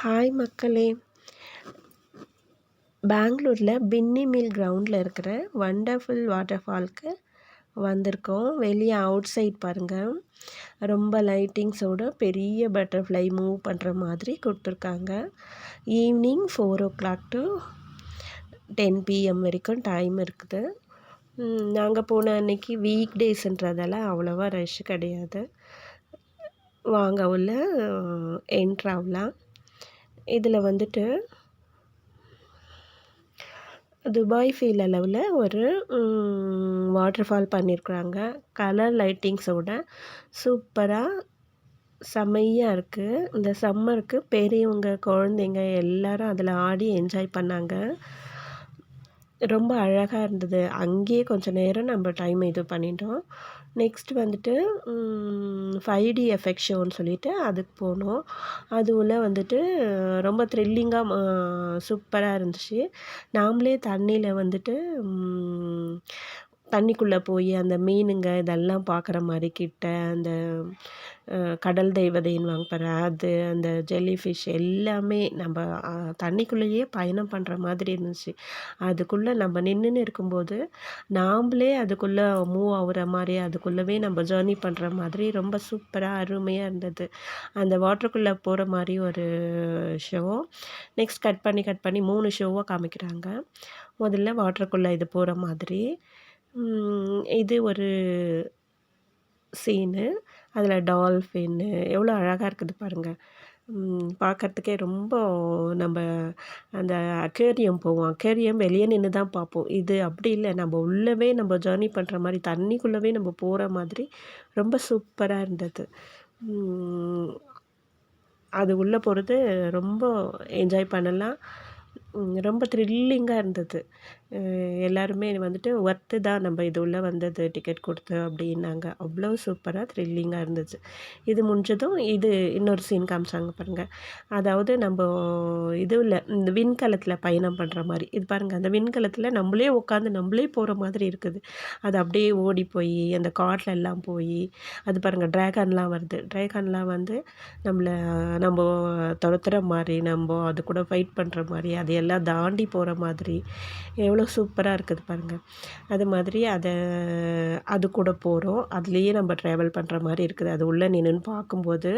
Hi மக்களே! பெங்களூரில் பின்னி மில் கிரவுண்டில் இருக்கிற வண்டர்ஃபுல் வாட்டர் ஃபால்க்கு வந்திருக்கோம். வெளியே அவுட் சைட் பாருங்கள், ரொம்ப லைட்டிங்ஸோட பெரிய பட்டர்ஃப்ளை மூவ் பண்ணுற மாதிரி கொடுத்துருக்காங்க. ஈவினிங் 4:00 to 10 PM வரைக்கும் டைம் இருக்குது. நாங்கள் போன அன்னைக்கு வீக் டேஸ்ன்றதால அவ்வளோவா ரஷ் கிடையாது. வாங்க உள்ள என்ட்ராகலாம். இதில் வந்துட்டு துபாய் ஃபீல் அளவில் ஒரு வாட்டர் ஃபால் பண்ணியிருக்குறாங்க. கலர் லைட்டிங்ஸோட சூப்பராக செம்மையாக இருக்குது. இந்த சம்மருக்கு பெரியவங்க குழந்தைங்க எல்லோரும் அதில் ஆடி என்ஜாய் பண்ணாங்க. ரொம்ப அழகாக இருந்தது. அங்கேயே கொஞ்சம் நேரம் நம்ம டைம் இது பண்ணிட்டோம். நெக்ஸ்ட் வந்துட்டு 5D எஃபெக்ட் ஷோன்னு சொல்லிட்டு அதுக்கு போனோம். அது உள்ள வந்துட்டு ரொம்ப த்ரில்லிங்காக சூப்பராக இருந்துச்சு. நாமளே தண்ணியில் வந்துட்டு தண்ணிக்குள்ளே போய் அந்த மீனுங்க இதெல்லாம் பார்க்குற மாதிரி கிட்ட அந்த கடல் தெய்வதைன்னு பாரு, அது அந்த ஜெல்லி ஃபிஷ் எல்லாமே நம்ம தண்ணிக்குள்ளேயே பயணம் பண்ணுற மாதிரி இருந்துச்சு. அதுக்குள்ளே நம்ம நின்றுன்னு இருக்கும்போது நாம்ளே அதுக்குள்ளே மூவ் ஆகுற மாதிரி, அதுக்குள்ளவே நம்ம ஜேர்னி பண்ணுற மாதிரி ரொம்ப சூப்பராக அருமையாக இருந்தது. அந்த வாட்டருக்குள்ளே போகிற மாதிரி ஒரு ஷோ. நெக்ஸ்ட் கட் பண்ணி 3 ஷோவாக காமிக்கிறாங்க. முதல்ல வாட்டருக்குள்ளே இது போகிற மாதிரி, இது ஒரு சீனு. அதில் டால்ஃபின்னு எவ்வளோ அழகாக இருக்குது பாருங்கள். பார்க்குறதுக்கே ரொம்ப நம்ம அந்த அக்வேரியம் போவோம், அக்வேரியம் வெளியே நின்று தான் பார்ப்போம். இது அப்படி இல்லை, நம்ம உள்ளவே நம்ம ஜேர்னி பண்ணுற மாதிரி, தண்ணிக்குள்ளவே நம்ம போகிற மாதிரி ரொம்ப சூப்பராக இருந்தது. அது உள்ளே போகிறது ரொம்ப என்ஜாய் பண்ணலாம். ரொம்ப த்ரில்லிங்காக இருந்தது. எல்லாருமே வந்துட்டு ஒர்த்து தான் நம்ம இது உள்ளே வந்தது டிக்கெட் கொடுத்து அப்படின்னாங்க. அவ்வளோ சூப்பராக த்ரில்லிங்காக இருந்துச்சு. இது முடிஞ்சதும் இது இன்னொரு சீன் காமிச்சாங்க பாருங்கள். அதாவது நம்ம இதுவில் இந்த விண்கலத்தில் பயணம் பண்ணுற மாதிரி இது பாருங்கள். அந்த விண்கலத்தில் நம்மளே உட்காந்து நம்மளே போகிற மாதிரி இருக்குது. அது அப்படியே ஓடி போய் அந்த காட்டில் எல்லாம் போய் அது பாருங்கள், ட்ராகன்லாம் வருது. ட்ராகன்லாம் வந்து நம்ம துரத்துற மாதிரி, நம்ம அது கூட ஃபைட் பண்ணுற மாதிரி, அது எல்லாம் தாண்டி போகிற மாதிரி எவ்வளோ சூப்பராக இருக்குது பாருங்கள். அது மாதிரி அது கூட போகிறோம். அதுலேயே நம்ம ட்ராவல் பண்ணுற மாதிரி இருக்குது. அது உள்ளே நின்றுன்னு பார்க்கும்போது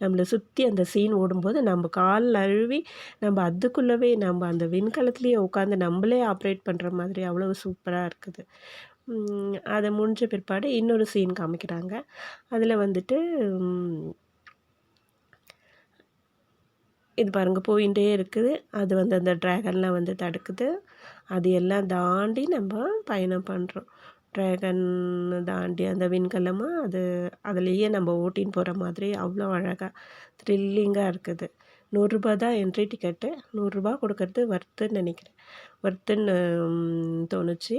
நம்மளை சுற்றி அந்த சீன் ஓடும்போது நம்ம கால் நழுவி நம்ம அதுக்குள்ளவே நம்ம அந்த விண்கலத்துலேயே உட்காந்து நம்மளே ஆப்ரேட் பண்ணுற மாதிரி அவ்வளோ சூப்பராக இருக்குது. அதை முடிஞ்ச பிற்பாடு இன்னொரு சீன் காமிக்கிறாங்க. அதில் வந்துட்டு இது பாருங்கள், போயிட்டே இருக்குது. அது வந்து அந்த ட்ராகன்லாம் வந்து தடுக்குது. அது எல்லாம் தாண்டி நம்ம பயணம் பண்ணுறோம். ட்ராகன் தாண்டி அந்த விண்கலமாக அதுலேயே நம்ம ஓட்டின்னு போகிற மாதிரி அவ்வளோ அழகாக த்ரில்லிங்காக இருக்குது. ₹100 தான் என்ட்ரி டிக்கெட்டு. ₹100 கொடுக்கறது ஒர்த்துன்னு நினைக்கிறேன். ஒர்த்துன்னு தோணுச்சு.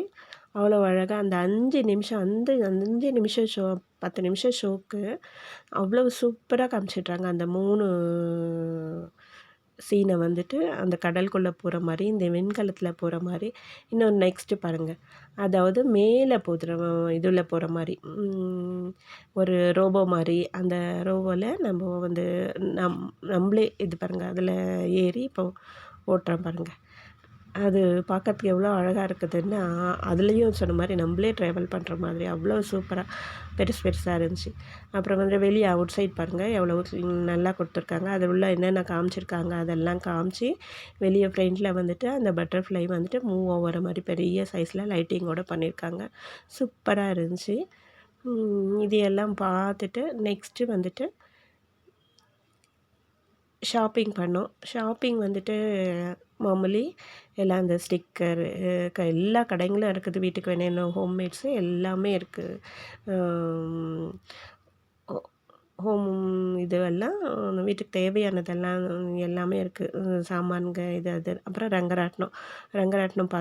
அவ்வளோ அழகாக அந்த 5 நிமிஷம் 5 நிமிஷம் ஷோ 10 நிமிஷம் ஷோக்கு அவ்வளோ சூப்பராக காமிச்சிட்றாங்க. அந்த 3 சீனை வந்துட்டு அந்த கடலுக்குள்ளே போகிற மாதிரி, இந்த விண்கலத்தில் போகிற மாதிரி. இன்னொன்று நெக்ஸ்ட்டு பாருங்கள், அதாவது மேலே போகிற இதில் போகிற மாதிரி ஒரு ரோபோ மாதிரி. அந்த ரோபோவில் நம்ம வந்து நம்மளே இது பாருங்கள், அதில் ஏறி இப்போ ஓட்டுறோம் பாருங்கள். அது பார்க்கறதுக்கு எவ்வளோ அழகாக இருக்குதுன்னா, அதுலேயும் சொன்ன மாதிரி நம்மளே ட்ராவல் பண்ணுற மாதிரி அவ்வளோ சூப்பராக பெருசாக இருந்துச்சு. அப்புறம் வந்து வெளியே அவுட் சைட் பாருங்கள், எவ்வளோ நல்லா கொடுத்துருக்காங்க. அது உள்ள என்னென்ன காமிச்சிருக்காங்க அதெல்லாம் காமிச்சு வெளியே ஃப்ரண்ட்டில் வந்துட்டு அந்த பட்டர்ஃப்ளை வந்துட்டு மூவ் ஆகிற மாதிரி பெரிய சைஸில் லைட்டிங்கோடு பண்ணியிருக்காங்க. சூப்பராக இருந்துச்சு. இது எல்லாம் பார்த்துட்டு நெக்ஸ்ட்டு வந்துட்டு ஷாப்பிங் பண்ணோம். ஷாப்பிங் வந்துட்டு மாமூலி எல்லாம் அந்த ஸ்டிக்கர் எல்லா கடைங்களும் இருக்குது. வீட்டுக்கு வேணும்ன ஹோம்மேட்ஸு எல்லாமே இருக்குது. ஹோம் இதுவெல்லாம் வீட்டுக்கு தேவையானதெல்லாம் எல்லாமே இருக்குது. சாமான்கள் இது அது. அப்புறம் ரங்கராட்டினம் பார்த்து